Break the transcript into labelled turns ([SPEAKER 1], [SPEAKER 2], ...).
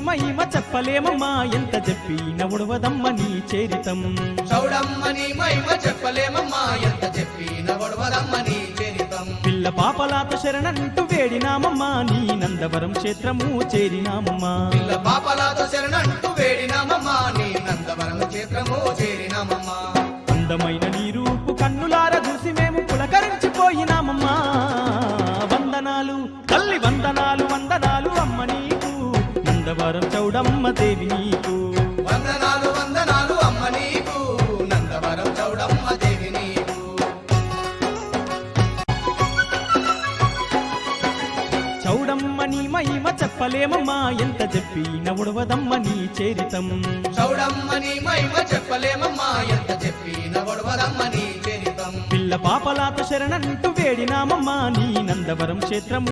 [SPEAKER 1] మహిమ చెప్పలేమమ్మా ఎంత చెప్పిన ఉడవదమ్మ నీ చేరితం
[SPEAKER 2] చౌడమ్మ నీ మహిమ చెప్పలేమమ్మా ఎంత చెప్పిన ఒడవదమ్మ నీ చరితం
[SPEAKER 1] పిల్ల పాపలాత శరణంటూ వేడినామమ్మా నీ నందవరం క్షేత్రము చేరినామమ్మా
[SPEAKER 2] పిల్ల పాపలాత శరణంటూ వేడినామమ్మా నీ నందవరం క్షేత్రము చేరినామమ్మా
[SPEAKER 1] అందమైన నీ రూపు కన్నులార చూసి మేము పులకరించిపోయినామమ్మా వందనాలు తల్లి వందనాలు వందనాలు అమ్మ నీకు నందవరం చౌడమ్మ దేవి నీకు
[SPEAKER 2] వందనాలు వందనాలు అమ్మ నీకు నందవరం చౌడమ్మ దేవి నీకు
[SPEAKER 1] చౌడమ్మ నీ మహిమ చెప్పలేమమ్మా ఎంత చెప్పిన ఉడవదమ్మ నీ చేరితం
[SPEAKER 2] చౌడమ్మ నీ మహిమ చెప్పలేమమ్మా ఎంత చెప్పిన ఒడవదమ్మ నీ చరితం
[SPEAKER 1] పిల్ల పాపలాత శరణంటూ వేడినామమ్మా నీ నందవరం క్షేత్రము